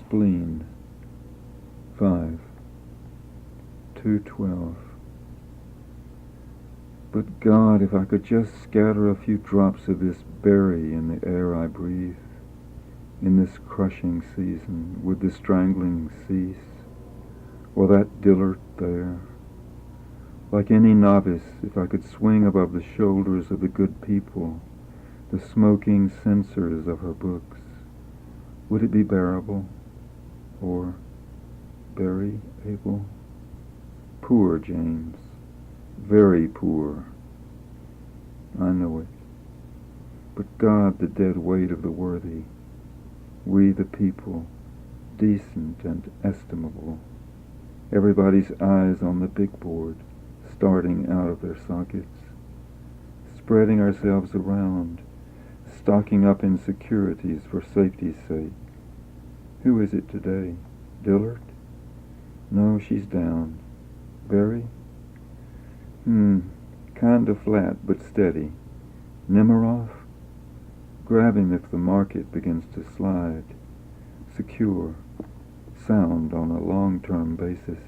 Spleen V, 212. But God, if I could just scatter a few drops of this berry in the air I breathe, in this crushing season, would the strangling cease? Or that dillard there? Like any novice, if I could swing above the shoulders of the good people, the smoking censers of her books, would it be bearable? Or very able? Poor James, very poor. I know it. But God, the dead weight of the worthy, we the people, decent and estimable, everybody's eyes on the big board, starting out of their sockets, spreading ourselves around, stocking up in securities for safety's sake. Who is it today? Dillard? No, she's down. Berry? Kinda flat, but steady. Nemiroff? Grab him if the market begins to slide. Secure. Sound on a long-term basis.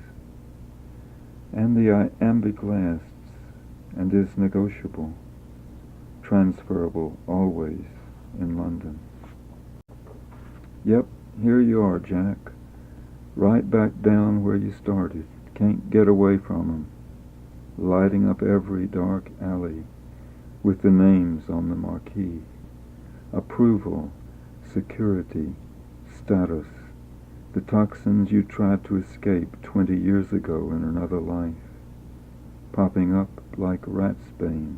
And the iambic lasts and is negotiable. Transferable always in London. Yep, here you are, Jack. Right back down where you started. Can't get away from 'em. Lighting up every dark alley with the names on the marquee. Approval, security, status, the toxins you tried to escape 20 years ago in another life, popping up like ratsbane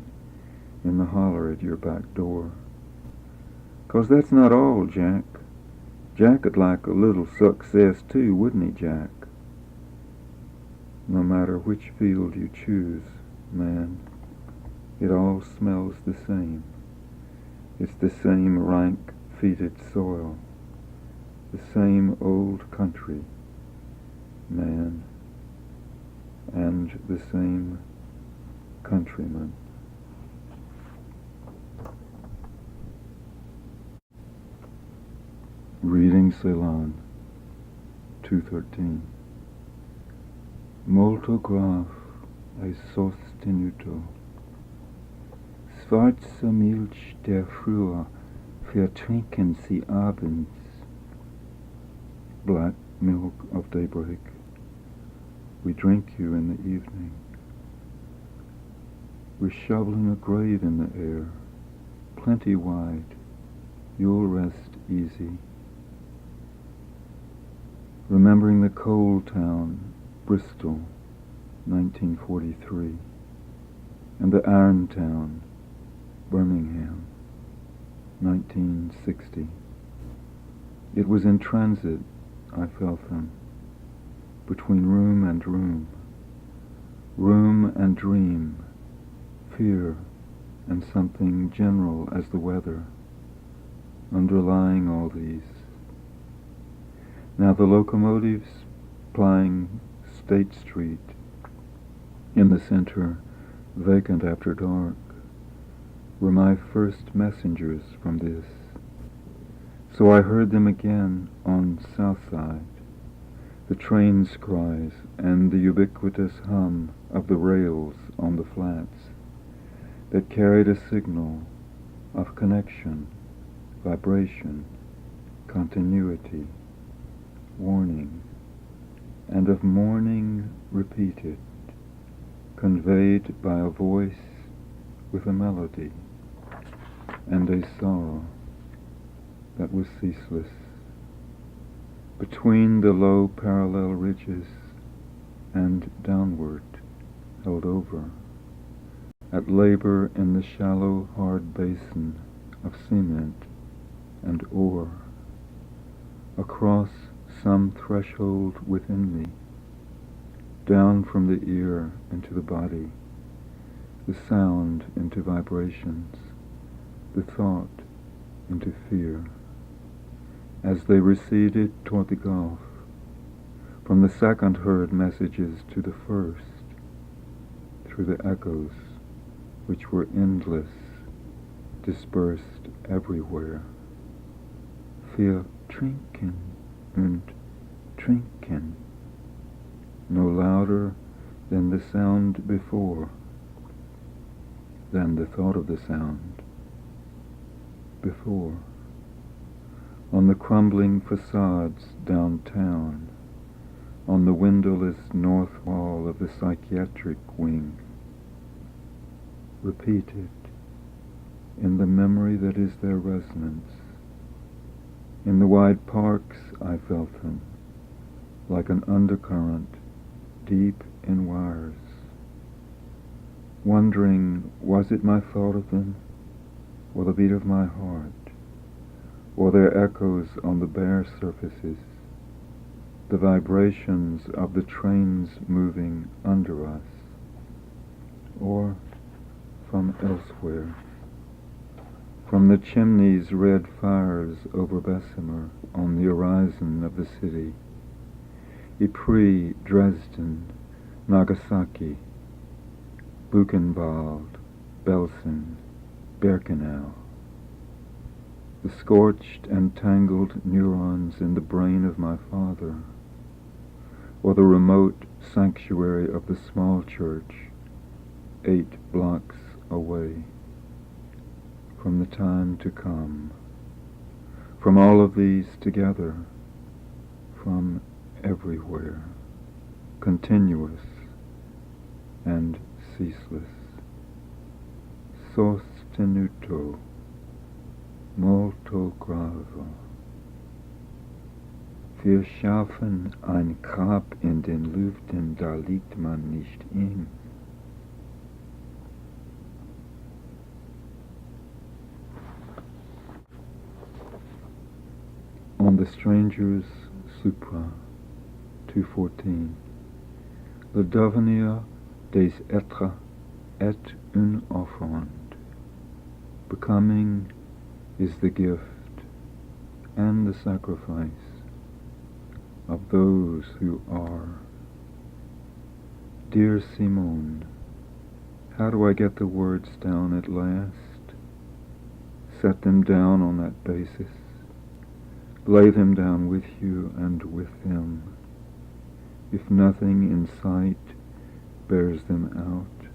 in the holler at your back door. 'Cause that's not all, Jack. Jack'd like a little success too, wouldn't he, Jack? No matter which field you choose, man, it all smells the same. It's the same rank-feeted soil, the same old country, man, and the same countrymen. Reading Celan, 213. Molto grav e sostenuto. Schwarze Milch der Frühe vertrinken sie abends. Black milk of daybreak, we drink you in the evening. We're shoveling a grave in the air, plenty wide. You'll rest easy. Remembering the coal town, Bristol, 1943, and the iron town, Birmingham, 1960. It was in transit I felt them, between room and room and dream, fear and something general as the weather, underlying all these. Now the locomotives plying State Street, in the center, vacant after dark, were my first messengers from this. So I heard them again on South Side, the train's cries and the ubiquitous hum of the rails on the flats that carried a signal of connection, vibration, continuity, warning, and of mourning repeated, conveyed by a voice with a melody and a sorrow that was ceaseless. Between the low parallel ridges and downward, held over, at labor in the shallow hard basin of cement and ore, across some threshold within me, down from the ear into the body, the sound into vibrations, the thought into fear. As they receded toward the Gulf, from the second heard messages to the first, through the echoes, which were endless, dispersed everywhere. Wir trinken und louder than the sound before, than the thought of the sound before. On the crumbling facades downtown, on the windowless north wall of the psychiatric wing, repeated in the memory that is their resonance. In the wide parks I felt them, like an undercurrent deep in wires, wondering, was it my thought of them, or the beat of my heart, or their echoes on the bare surfaces, the vibrations of the trains moving under us, or from elsewhere, from the chimney's red fires over Bessemer on the horizon of the city, Ypres, Dresden, Nagasaki, Buchenwald, Belsen, Birkenau, the scorched and tangled neurons in the brain of my father, or the remote sanctuary of the small church 8 blocks away, from the time to come, from all of these together, from everywhere, continuous and ceaseless, sostenuto, molto grave. Wir schaffen ein Grab in den Lüften, da liegt man nicht in. On the Stranger's Supra, 214. Le devenir des êtres est une offrande. Becoming is the gift and the sacrifice of those who are. Dear Simone, how do I get the words down at last? Set them down on that basis. Lay them down with you and with him, if nothing in sight bears them out.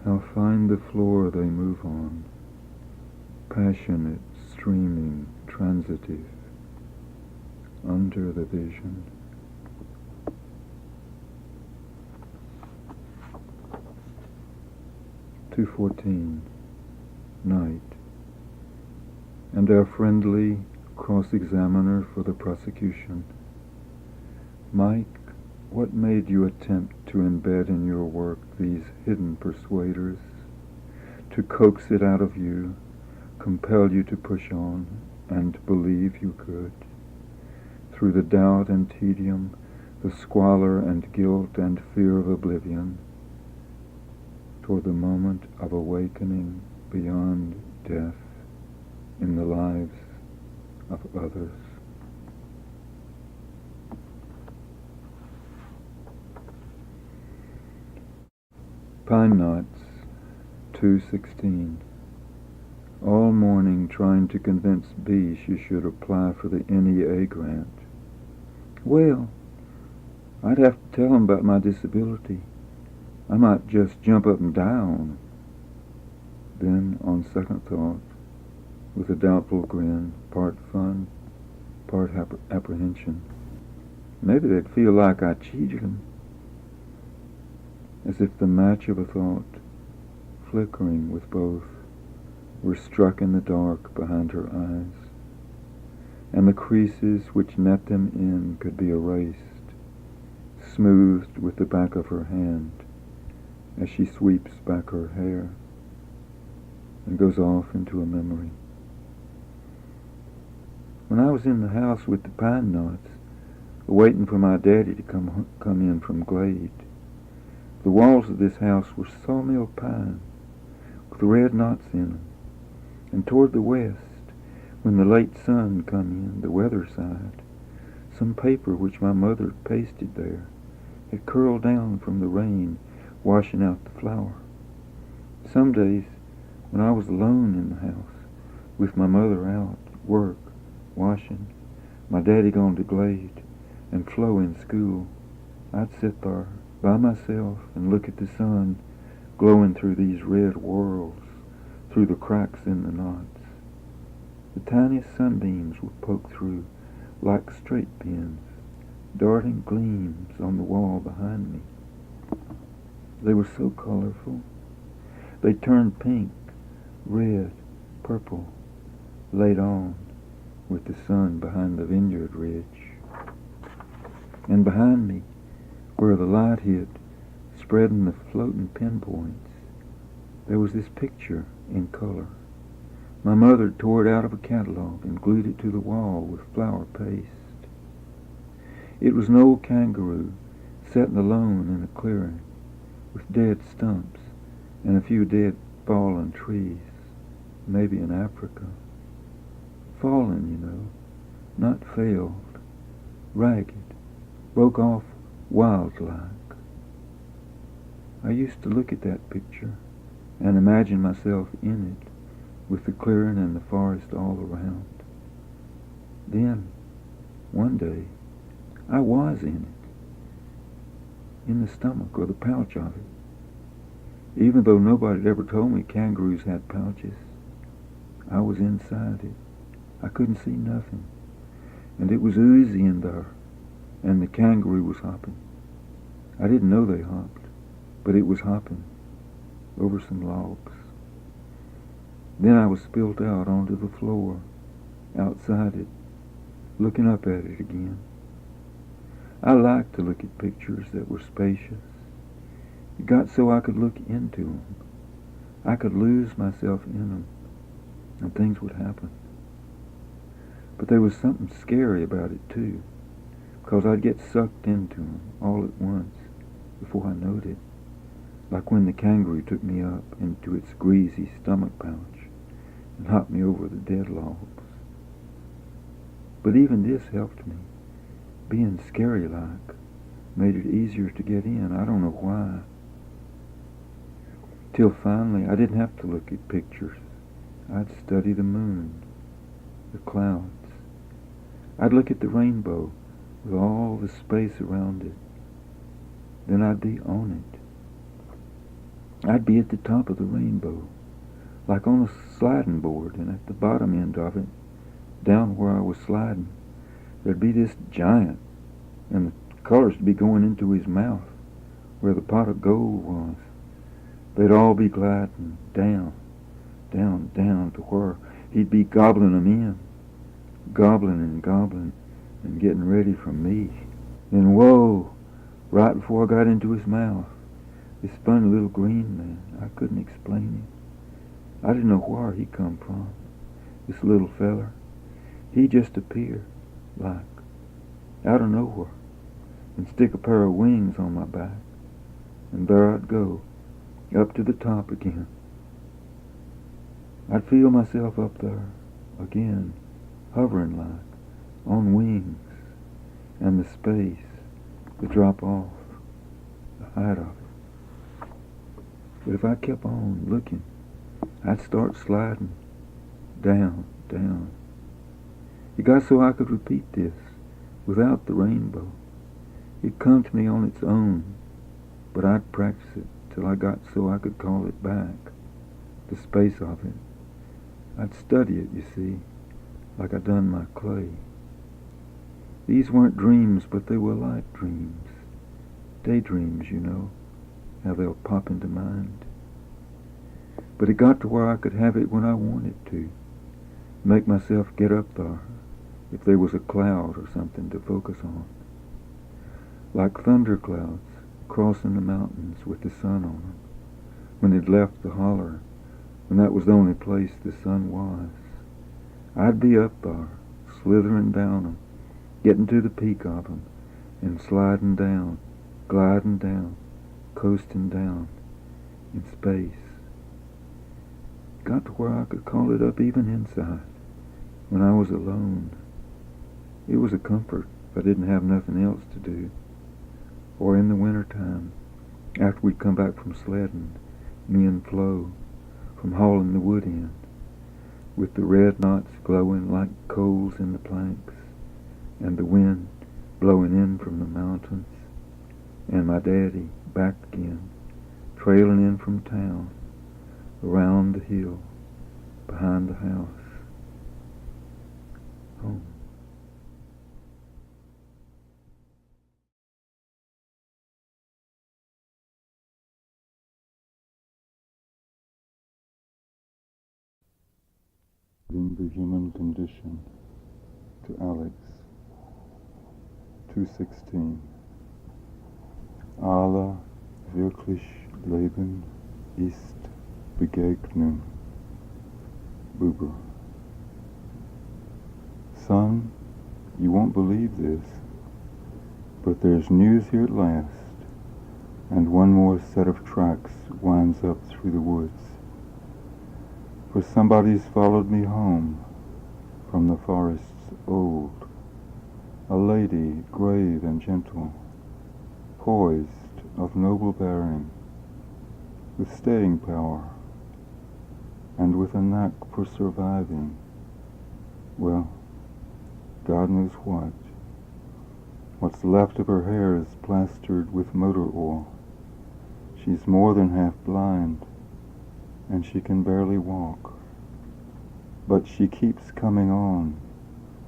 How fine the floor they move on, passionate, streaming, transitive, under the vision. (214) Night. And our friendly cross-examiner for the prosecution. Mike, what made you attempt to embed in your work these hidden persuaders, to coax it out of you, compel you to push on, and believe you could? Through the doubt and tedium, the squalor and guilt and fear of oblivion, toward the moment of awakening beyond death in the lives of others. Pine Knots, 216. All morning trying to convince B she should apply for the NEA grant. Well, I'd have to tell him about my disability. I might just jump up and die on him. Then, on second thought, with a doubtful grin, part fun, part apprehension, maybe they'd feel like I cheated them. As if the match of a thought, flickering with both, were struck in the dark behind her eyes, and the creases which net them in could be erased, smoothed with the back of her hand as she sweeps back her hair and goes off into a memory. When I was in the house with the pine knots, waiting for my daddy to come in from Glade, the walls of this house were sawmill pine with red knots in them, and toward the west, when the late sun come in, the weather side, some paper which my mother pasted there had curled down from the rain, washing out the flour. Some days, when I was alone in the house, with my mother out at work, washing, my daddy gone to Glade, and Flo in school, I'd sit there by myself and look at the sun glowing through these red whorls, through the cracks in the knots. The tiniest sunbeams would poke through like straight pins, darting gleams on the wall behind me. They were so colorful. They turned pink, red, purple, laid on with the sun behind the vineyard ridge. And behind me, where the light hit, spreading the floating pinpoints, there was this picture in color. My mother tore it out of a catalog and glued it to the wall with flour paste. It was an old kangaroo sitting alone in a clearing with dead stumps and a few dead fallen trees, maybe in Africa. Fallen, you know, not failed, ragged, broke off wild-like. I used to look at that picture and imagine myself in it, with the clearing and the forest all around. Then, one day, I was in the stomach or the pouch of it. Even though nobody had ever told me kangaroos had pouches, I was inside it. I couldn't see nothing, and it was oozy in there, and the kangaroo was hopping. I didn't know they hopped, but it was hopping over some logs. Then I was spilt out onto the floor, outside it, looking up at it again. I liked to look at pictures that were spacious. It got so I could look into them. I could lose myself in them, and things would happen. But there was something scary about it, too, because I'd get sucked into them all at once before I knowed it, like when the kangaroo took me up into its greasy stomach pouch and hopped me over the dead logs. But even this helped me. Being scary-like made it easier to get in. I don't know why. Till finally I didn't have to look at pictures. I'd study the moon, the clouds. I'd look at the rainbow with all the space around it. Then I'd be on it. I'd be at the top of the rainbow, like on a sliding board, and at the bottom end of it, down where I was sliding, there'd be this giant, and the colors would be going into his mouth, where the pot of gold was. They'd all be gliding down, down, down to where he'd be gobbling them in, gobbling and getting ready for me. Then whoa, right before I got into his mouth, this funny little green man, I couldn't explain him. I didn't know where he come from, this little feller. He just appeared, like, out of nowhere, and stick a pair of wings on my back, and there I'd go, up to the top again. I'd feel myself up there, again, hovering like, on wings, and the space, the drop off, the height of it. But if I kept on looking, I'd start sliding, down, down. It got so I could repeat this, without the rainbow. It'd come to me on its own, but I'd practice it till I got so I could call it back, the space of it. I'd study it, you see, like I'd done my clay. These weren't dreams, but they were like dreams. Daydreams, you know, how they'll pop into mind. But it got to where I could have it when I wanted to, make myself get up there, if there was a cloud or something to focus on. Like thunder clouds crossing the mountains with the sun on them, when they'd left the holler, when that was the only place the sun was. I'd be up there, slithering down them, getting to the peak of them, and sliding down, gliding down, coasting down, in space. Got to where I could call it up even inside, when I was alone. It was a comfort if I didn't have nothing else to do. Or in the winter time, after we'd come back from sledding, me and Flo, from hauling the wood in, with the red knots glowing like coals in the planks, and the wind blowing in from the mountains. and my daddy back again, trailing in from town, around the hill, behind the house, home. In the human condition, to Alex, 2:16. Alle wirklich Leben ist Begegnung. Buber. Son, you won't believe this, but there's news here at last, and one more set of tracks winds up through the woods. For somebody's followed me home from the forests old, a lady grave and gentle, poised, of noble bearing, with staying power, and with a knack for surviving, well, God knows what. What's left of her hair is plastered with motor oil. She's more than half blind, and she can barely walk. But she keeps coming on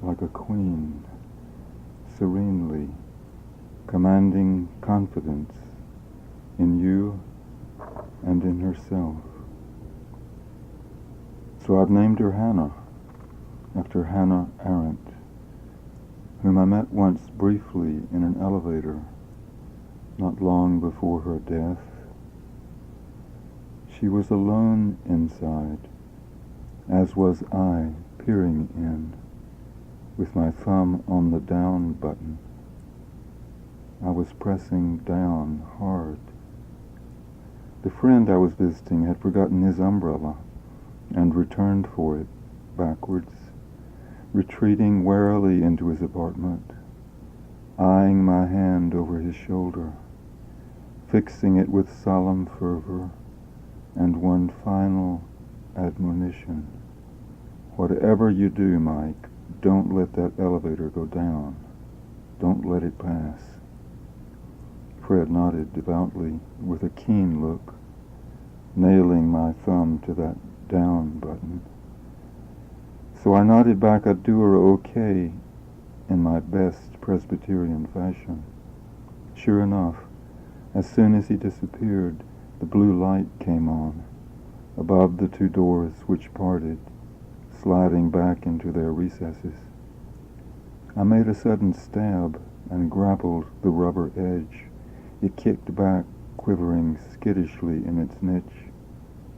like a queen, serenely, commanding confidence in you and in herself. So I've named her Hannah, after Hannah Arendt, whom I met once briefly in an elevator, not long before her death. She was alone inside, as was I, peering in, with my thumb on the down button. I was pressing down hard. The friend I was visiting had forgotten his umbrella and returned for it, backwards, retreating warily into his apartment, eyeing my hand over his shoulder, fixing it with solemn fervor, and one final admonition. Whatever you do, Mike, don't let that elevator go down. Don't let it pass. Fred nodded devoutly with a keen look, nailing my thumb to that down button. So I nodded back a doer okay in my best Presbyterian fashion. Sure enough, as soon as he disappeared, the blue light came on, above the two doors which parted, sliding back into their recesses. I made a sudden stab and grappled the rubber edge. It kicked back, quivering skittishly in its niche,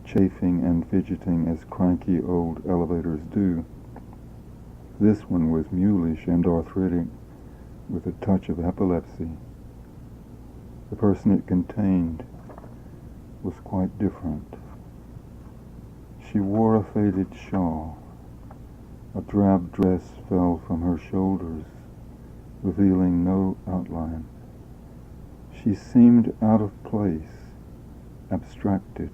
chafing and fidgeting as cranky old elevators do. This one was mulish and arthritic, with a touch of epilepsy. The person it contained was quite different. She wore a faded shawl. A drab dress fell from her shoulders, revealing no outline. She seemed out of place, abstracted.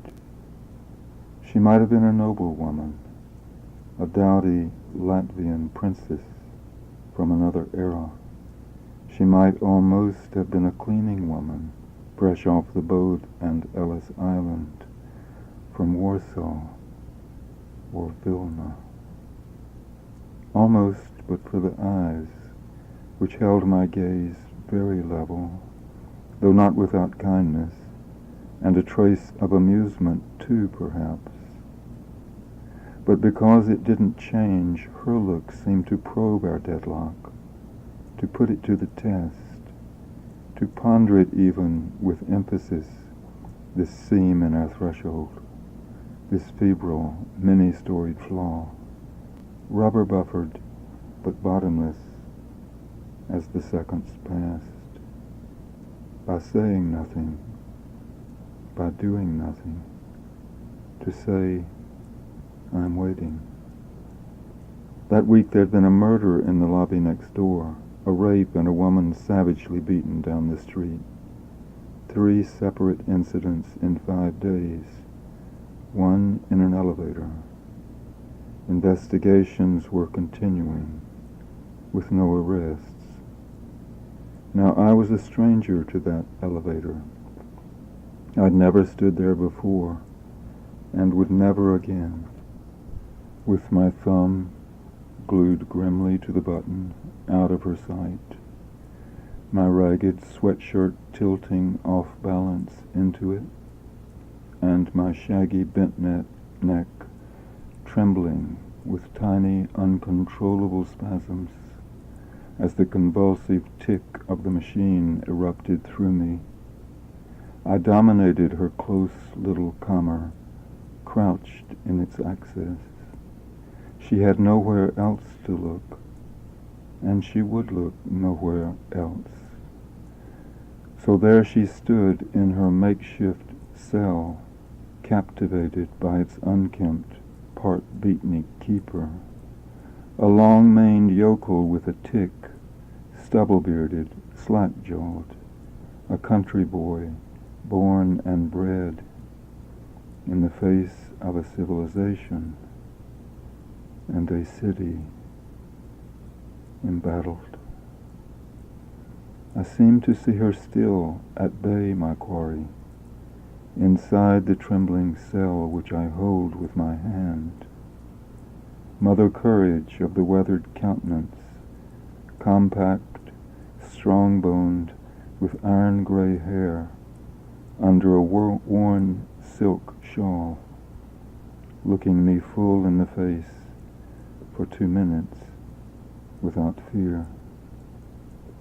She might have been a noblewoman, a dowdy Latvian princess from another era. She might almost have been a cleaning woman, fresh off the boat and Ellis Island, from Warsaw or Vilna. Almost, but for the eyes, which held my gaze very level, though not without kindness, and a trace of amusement too, perhaps. But because it didn't change, her look seemed to probe our deadlock, to put it to the test, to ponder it even with emphasis, this seam in our threshold, this febrile, many-storied flaw, rubber buffered but bottomless as the seconds passed. By saying nothing, by doing nothing, to say, I'm waiting. That week there'd been a murder in the lobby next door, a rape and a woman savagely beaten down the street. 3 separate incidents in 5 days, one in an elevator. Investigations were continuing, with no arrests. Now I was a stranger to that elevator. I'd never stood there before, and would never again. With my thumb glued grimly to the button, out of her sight, my ragged sweatshirt tilting off balance into it, and my shaggy bent neck trembling with tiny, uncontrollable spasms as the convulsive tick of the machine erupted through me. I dominated her close little kammer, crouched in its access. She had nowhere else to look, and she would look nowhere else. So there she stood in her makeshift cell, captivated by its unkempt, part-beatnik keeper, a long-maned yokel with a tick, stubble-bearded, slack-jawed, a country boy, born and bred in the face of a civilization and a city embattled. I seemed to see her still at bay, my quarry, inside the trembling cell which I hold with my hand. Mother Courage of the weathered countenance, compact, strong-boned, with iron-gray hair, under a worn silk shawl, looking me full in the face for 2 minutes without fear.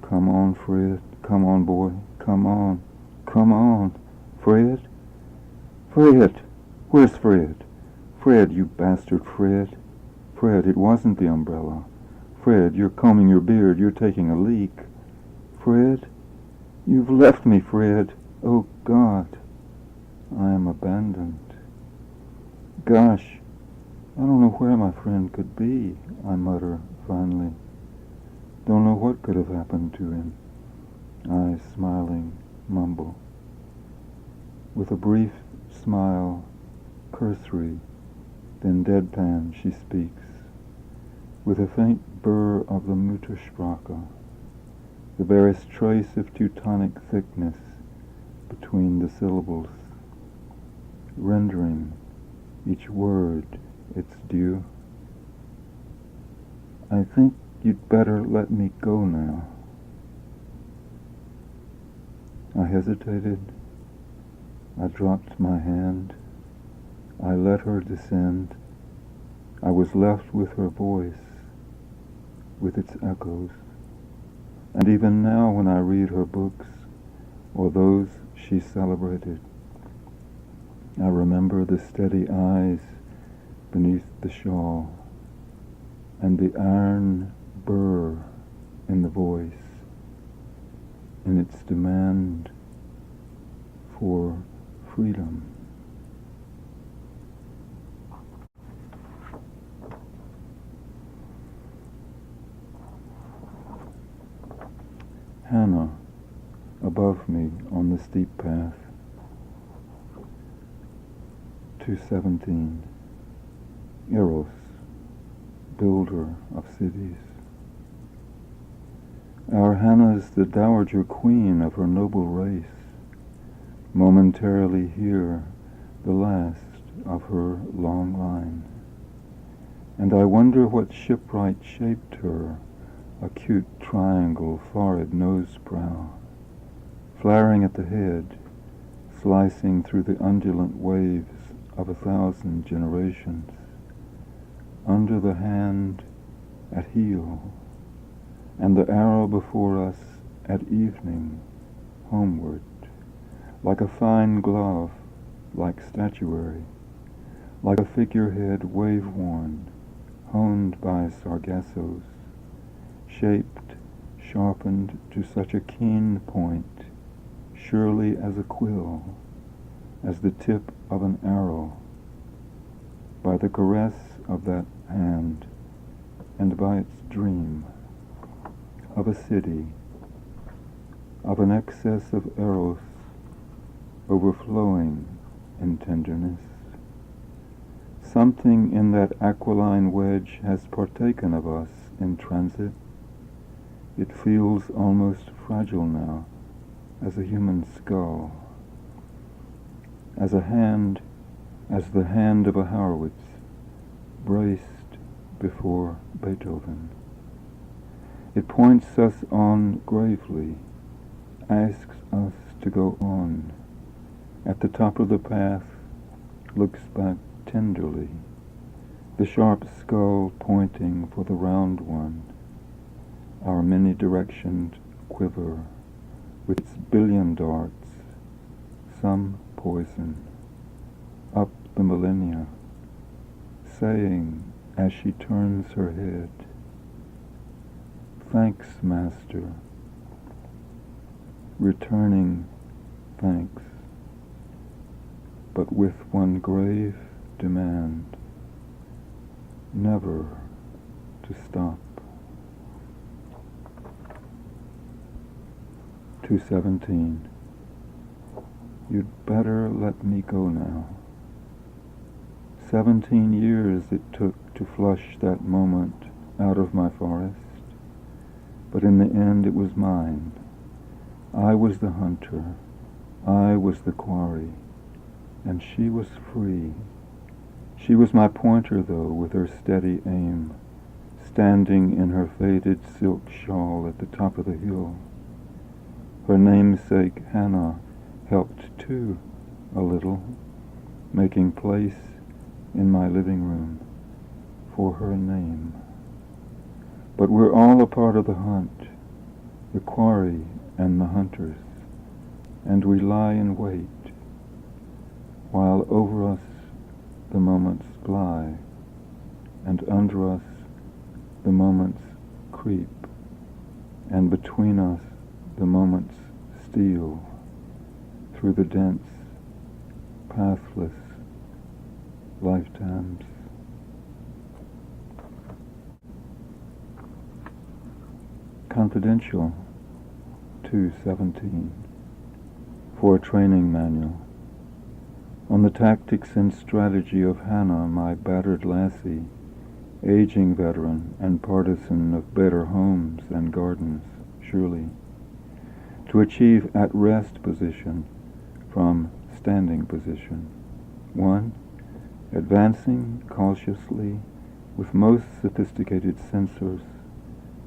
Come on, Fred. Come on, boy. Come on. Come on. Fred? Fred! Where's Fred? Fred, you bastard, Fred. Fred, it wasn't the umbrella. Fred, you're combing your beard. You're taking a leak. Fred? You've left me, Fred. Oh, God. I am abandoned. Gosh, I don't know where my friend could be, I mutter finally. Don't know what could have happened to him. I, smiling, mumble. With a brief smile, cursory, then deadpan, she speaks, with a faint burr of the Muttersprache, the barest trace of Teutonic thickness between the syllables, rendering each word its due. I think you'd better let me go now. I hesitated. I dropped my hand. I let her descend. I was left with her voice, with its echoes. And even now when I read her books, or those she celebrated, I remember the steady eyes beneath the shawl, and the iron burr in the voice, in its demand for freedom. Hannah, above me on the steep path, 217, Eros, builder of cities. Our Hannah's the dowager queen of her noble race, momentarily here, the last of her long line. And I wonder what shipwright shaped her, acute triangle, forehead, nose, brow, flaring at the head, slicing through the undulant waves of 1,000 generations, under the hand at heel, and the arrow before us at evening, homeward, like a fine glove, like statuary, like a figurehead wave-worn, honed by Sargassos, shaped, sharpened to such a keen point, surely as a quill, as the tip of an arrow, by the caress of that hand, and by its dream of a city, of an excess of eros overflowing in tenderness. Something in that aquiline wedge has partaken of us in transit, It feels almost fragile now, as a human skull, as the hand of a Horowitz, braced before Beethoven. It points us on gravely, asks us to go on. At the top of the path, looks back tenderly, the sharp skull pointing for the round one, our many-directioned quiver, with its billion darts, some poison, up the millennia, saying as she turns her head, "Thanks, Master," returning thanks, but with one grave demand, never to stop. 217. You'd better let me go now. 17 years it took to flush that moment out of my forest, but in the end it was mine. I was the hunter, I was the quarry, and she was free. She was my pointer, though, with her steady aim, standing in her faded silk shawl at the top of the hill. Her namesake Hannah helped too, a little, making place in my living room for her name. But we're all a part of the hunt, the quarry and the hunters, and we lie in wait, while over us the moments fly, and under us the moments creep, and between us the moments steal through the dense, pathless lifetimes. Confidential 217 for a training manual on the tactics and strategy of Hannah, my battered lassie, aging veteran and partisan of better homes and gardens, surely, to achieve at-rest position from standing position. 1. Advancing cautiously with most sophisticated sensors,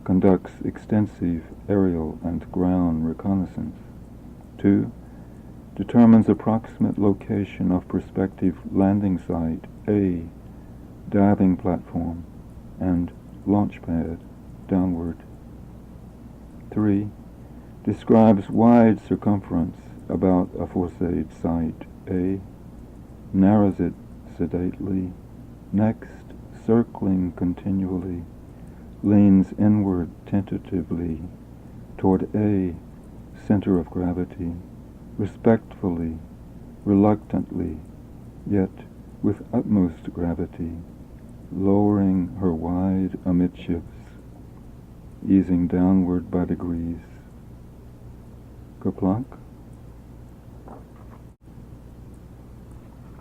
conducts extensive aerial and ground reconnaissance. 2. Determines approximate location of prospective landing site A, diving platform, and launch pad downward. 3. Describes wide circumference about aforesaid site A, narrows it sedately, next circling continually, leans inward tentatively toward A, center of gravity, respectfully, reluctantly, yet with utmost gravity, lowering her wide amidships, easing downward by degrees. Kerplunk.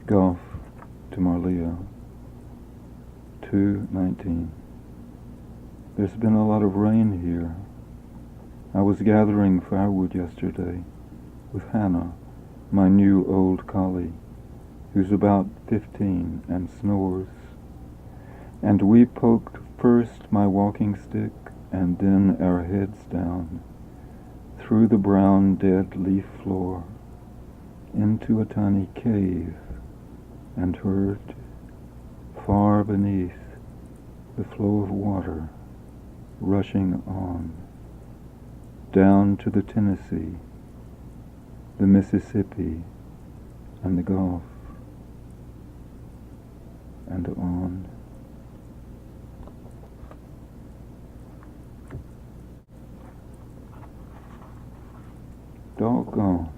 Golf to Marlia. 2:19. There's been a lot of rain here. I was gathering firewood yesterday with Hannah, my new old collie, who's about 15 and snores. And we poked first my walking stick and then our heads down through the brown dead leaf floor into a tiny cave and heard, far beneath, the flow of water rushing on, down to the Tennessee, the Mississippi, and the Gulf, and on. Doggone.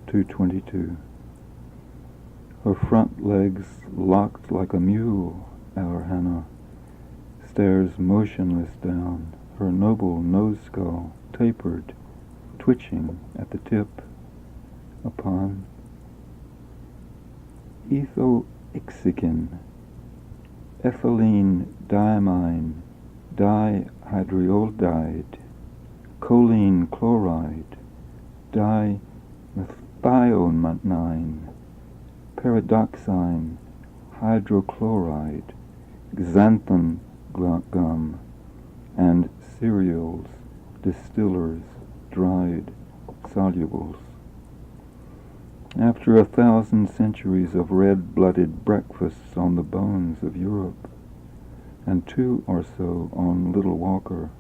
2:22. Her front legs locked like a mule, our Hannah, stares motionless down, her noble nose skull tapered, twitching at the tip, upon ethoxygen, ethylene diamine, hydriodide, choline chloride, dimethionine, paradoxine, hydrochloride, xanthan gum, and cereals, distillers, dried solubles. After 1,000 centuries of red-blooded breakfasts on the bones of Europe, and 2 or so on Little Walker,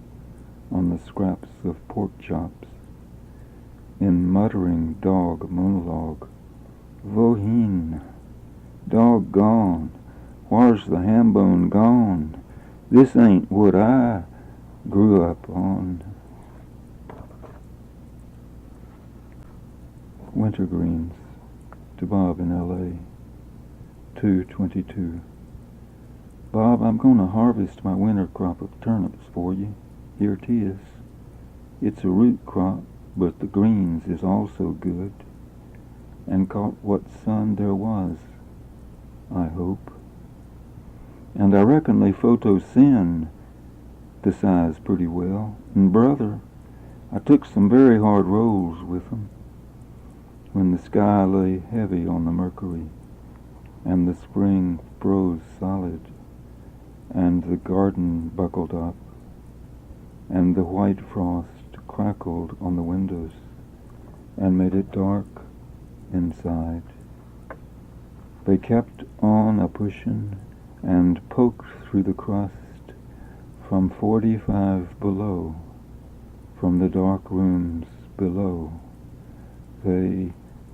on the scraps of pork chops, in muttering dog monologue, Wohin, doggone, whar's the ham bone gone? This ain't what I grew up on. Wintergreens, to Bob in L.A., 2/22. Bob, I'm going to harvest my winter crop of turnips for you. Here 'tis. It's a root crop, but the greens is also good, and caught what sun there was, I hope. And I reckon they photo-syn the size pretty well. And brother, I took some very hard rolls with 'em when the sky lay heavy on the mercury, and the spring froze solid, and the garden buckled up, and the white frost crackled on the windows, and made it dark inside. They kept on a-pushin' and poked through the crust from 45 below, from the dark rooms below. They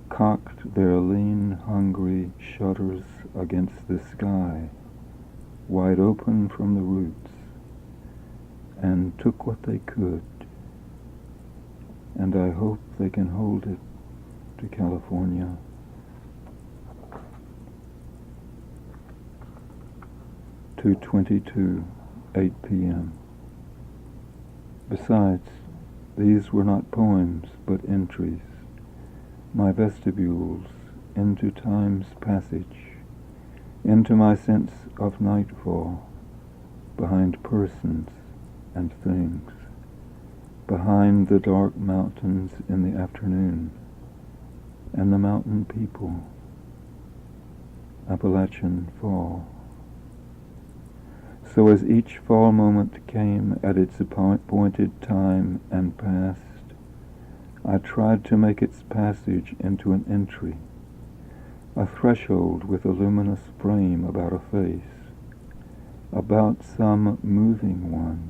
cocked their lean, hungry shutters against the sky, wide open from the roots, and took what they could. And I hope they can hold it to California. To 22, 8 p.m. Besides, these were not poems, but entries, my vestibules into time's passage, into my sense of nightfall, behind persons and things, behind the dark mountains in the afternoon, and the mountain people, Appalachian Fall. So as each fall moment came at its appointed time and passed, I tried to make its passage into an entry, a threshold with a luminous frame about a face, about some moving one,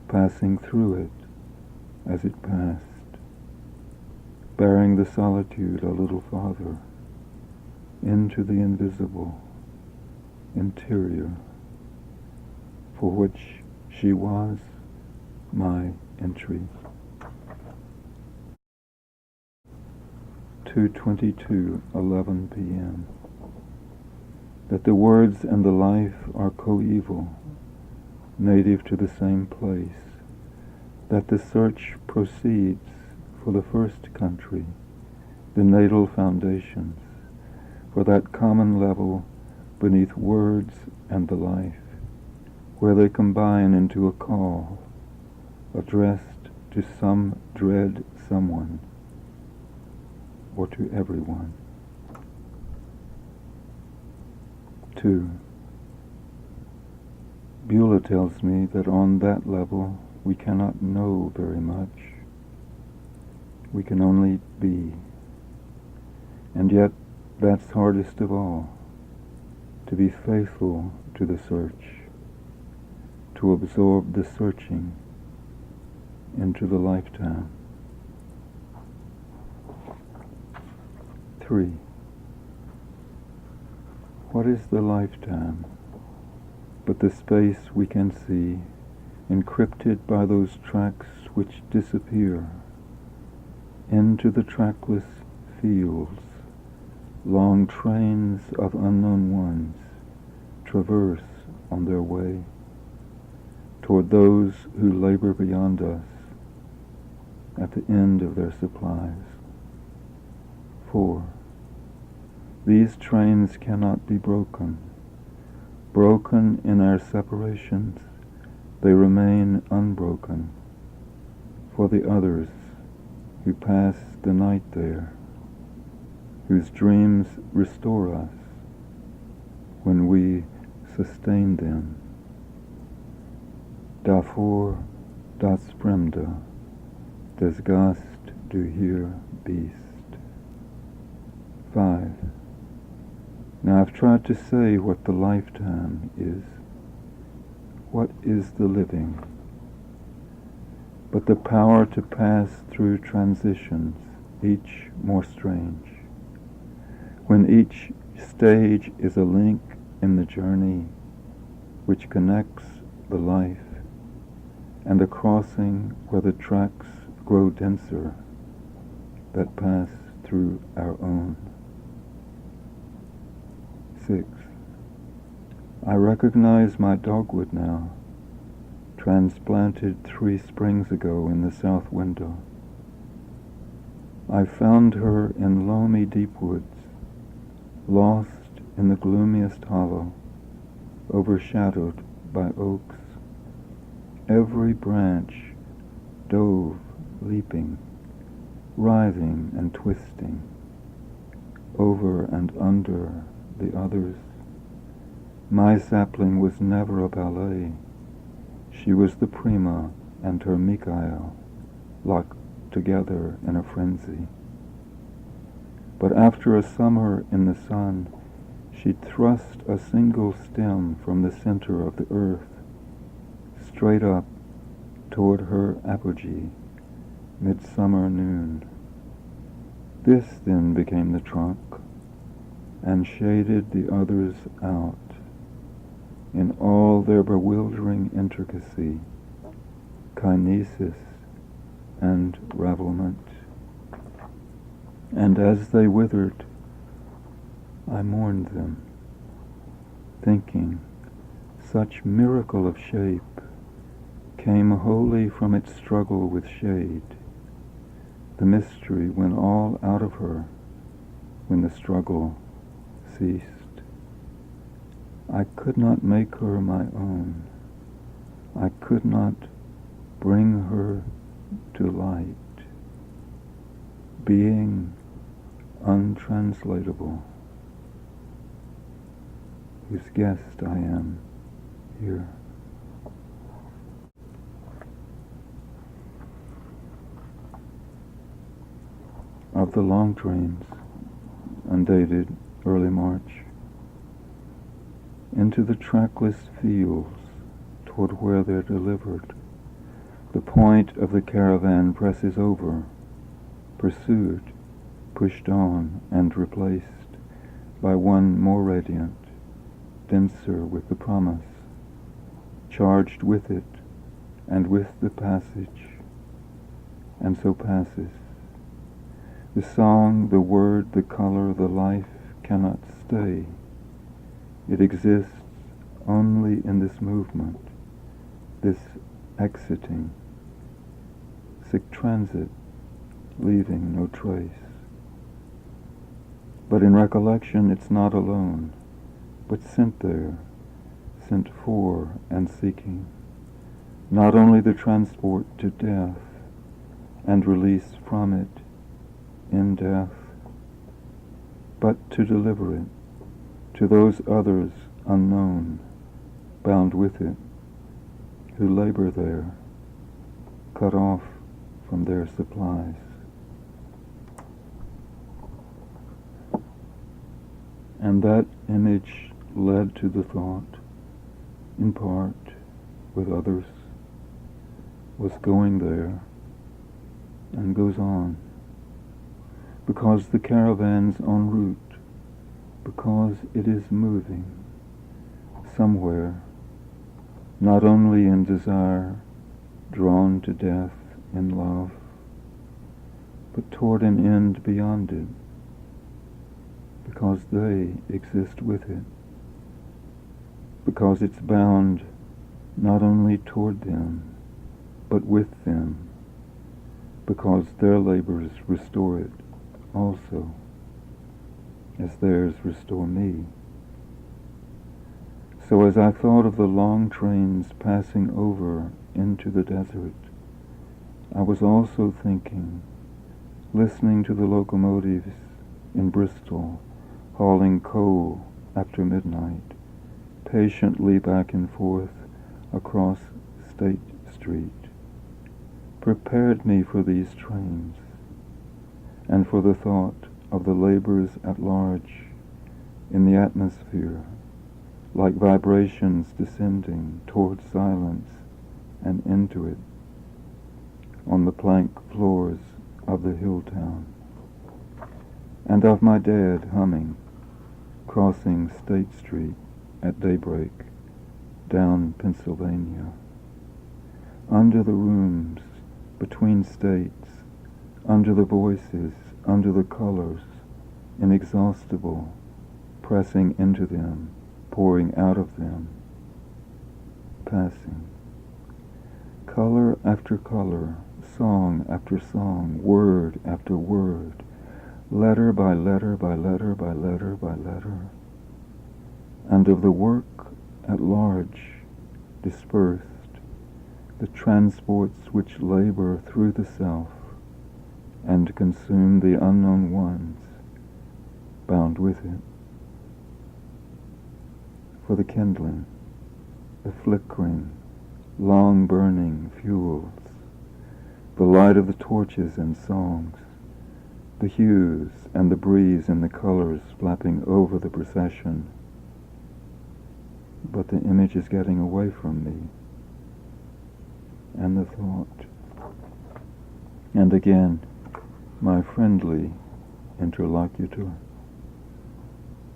passing through it as it passed, bearing the solitude a little farther, into the invisible, interior, for which she was my entry. 2:22, 11 p.m. That the words and the life are coeval, native to the same place, that the search proceeds for the first country, the natal foundations, for that common level beneath words and the life, where they combine into a call, addressed to some dread someone, or to everyone. 2. Beulah tells me that on that level we cannot know very much. We can only be. And yet that's hardest of all, to be faithful to the search, to absorb the searching into the lifetime. 3. What is the lifetime but the space we can see, encrypted by those tracks which disappear into the trackless fields? Long trains of unknown ones traverse on their way toward those who labor beyond us at the end of their supplies. 4. These trains cannot be broken in our separations, they remain unbroken for the others who pass the night there, whose dreams restore us when we sustain them. Davor das Fremde, des Gast du hier bist. 5. Now I've tried to say what the lifetime is. What is the living? But the power to pass through transitions, each more strange, when each stage is a link in the journey which connects the life, and a crossing where the tracks grow denser that pass through our own. 6. I recognize my dogwood now, transplanted 3 springs ago in the south window. I found her in loamy deep woods, lost in the gloomiest hollow, overshadowed by oaks. Every branch dove, leaping, writhing and twisting, over and under the others. My sapling was never a ballet. She was the prima and her Mikhail, locked together in a frenzy. But after a summer in the sun, she'd thrust a single stem from the center of the earth, straight up toward her apogee, midsummer noon. This then became the trunk, and shaded the others out in all their bewildering intricacy, kinesis and ravelment. And as they withered, I mourned them, thinking such miracle of shape came wholly from its struggle with shade. The mystery went all out of her when the struggle ceased. I could not make her my own. I could not bring her to light, being untranslatable, whose guest I am here. Of the long trains, undated early March, into the trackless fields toward where they're delivered. The point of the caravan presses over, pursued, pushed on, and replaced by one more radiant, denser with the promise, charged with it and with the passage, and so passes. The song, the word, the color, the life cannot stay. It exists only in this movement, this exiting, sic transit, leaving no trace. But in recollection it's not alone, but sent there, sent for and seeking, not only the transport to death and release from it in death, but to deliver it to those others unknown, bound with it, who labor there, cut off from their supplies. And that image led to the thought, in part, with others, was going there, and goes on, because the caravan's en route, because it is moving somewhere, not only in desire, drawn to death in love, but toward an end beyond it, because they exist with it, because it's bound not only toward them, but with them, because their labors restore it also, as theirs restore me. So as I thought of the long trains passing over into the desert, I was also thinking, listening to the locomotives in Bristol hauling coal after midnight, patiently back and forth across State Street, prepared me for these trains and for the thought of the labors at large in the atmosphere, like vibrations descending toward silence and into it on the plank floors of the hill town, and of my dad humming, crossing State Street at daybreak down Pennsylvania, under the rooms, between states, under the voices, under the colors, inexhaustible, pressing into them, pouring out of them, passing. Color after color, song after song, word after word, letter by letter by letter by letter by letter, and of the work at large, dispersed, the transports which labor through the self and consume the unknown ones bound with it. For the kindling, the flickering, long-burning fuels, the light of the torches and songs, the hues and the breeze and the colors flapping over the procession. But the image is getting away from me, and the thought. And again, my friendly interlocutor.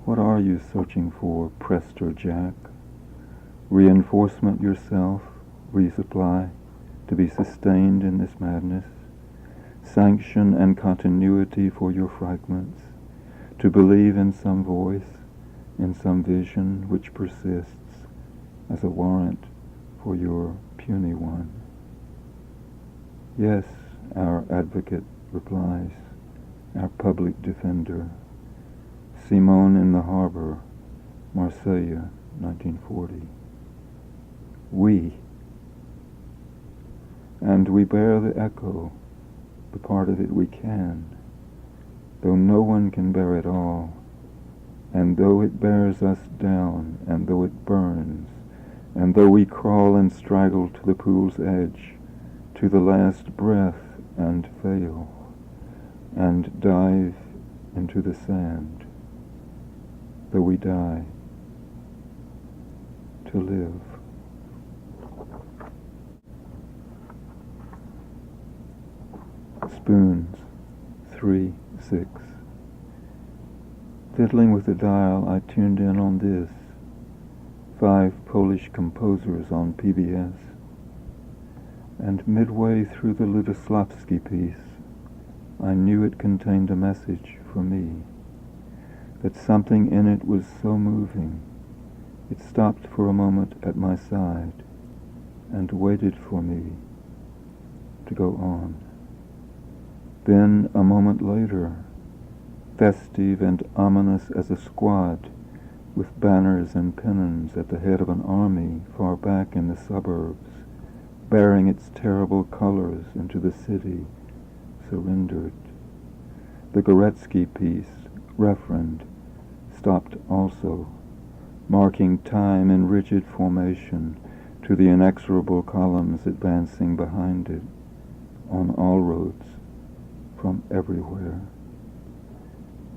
What are you searching for, Prester Jack? Reinforcement yourself, resupply, to be sustained in this madness, sanction and continuity for your fragments, to believe in some voice, in some vision which persists as a warrant for your puny one. Yes, our advocate replies, our public defender, Simone in the harbor, Marseille, 1940. We. And we bear the echo, the part of it we can, though no one can bear it all, and though it bears us down, and though it burns, and though we crawl and straggle to the pool's edge, to the last breath and fail, and dive into the sand, though we die to live. Spoons, 3/6. Fiddling with the dial, I tuned in on this. 5 Polish composers on PBS. And midway through the Ludoslavsky piece, I knew it contained a message for me, that something in it was so moving. It stopped for a moment at my side and waited for me to go on. Then, a moment later, festive and ominous as a squad, with banners and pennons at the head of an army far back in the suburbs, bearing its terrible colors into the city, surrendered. The Goretsky piece, referend, stopped also, marking time in rigid formation to the inexorable columns advancing behind it, on all roads, from everywhere,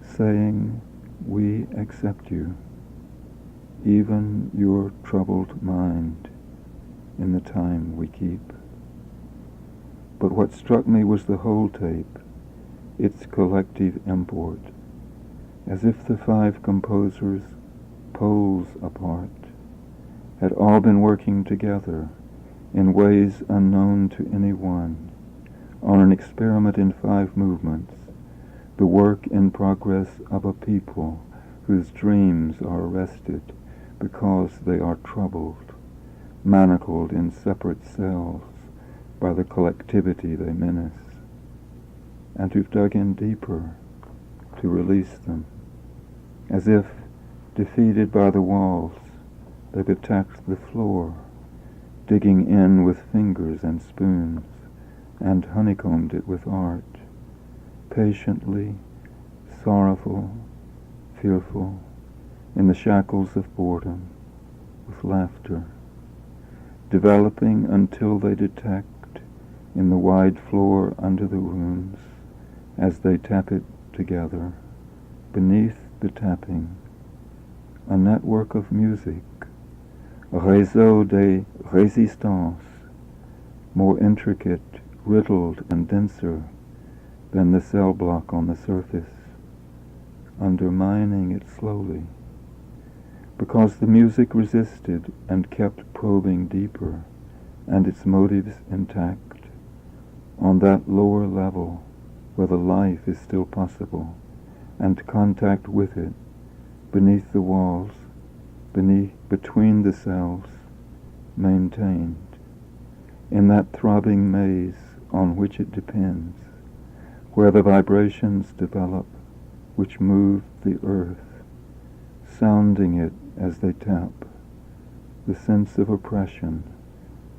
saying, "We accept you, even your troubled mind, in the time we keep." But what struck me was the whole tape, its collective import, as if the 5 composers, poles apart, had all been working together in ways unknown to any one, on an experiment in 5 movements, the work in progress of a people whose dreams are arrested because they are troubled, manacled in separate cells by the collectivity they menace, and who've dug in deeper to release them, as if defeated by the walls, they've attacked the floor, digging in with fingers and spoons, and honeycombed it with art, patiently, sorrowful, fearful, in the shackles of boredom, with laughter, developing until they detect in the wide floor under the runes, as they tap it together, beneath the tapping, a network of music, a réseau de résistance, more intricate, riddled, and denser than the cell block on the surface, undermining it slowly, because the music resisted and kept probing deeper, and its motives intact, on that lower level where the life is still possible, and contact with it, beneath the walls, between the cells, maintained, in that throbbing maze on which it depends, where the vibrations develop which move the earth, sounding it as they tap, the sense of oppression,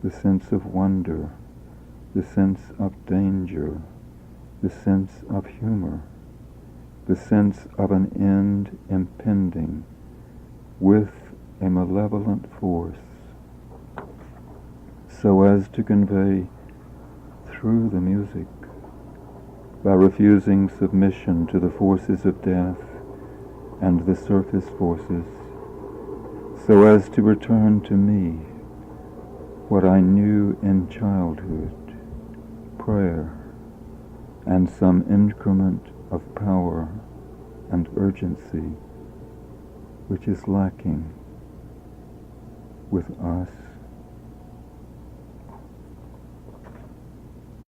the sense of wonder, the sense of danger, the sense of humor, the sense of an end impending with a malevolent force, so as to convey through the music, by refusing submission to the forces of death and the surface forces, so as to return to me what I knew in childhood, prayer, and some increment of power and urgency which is lacking with us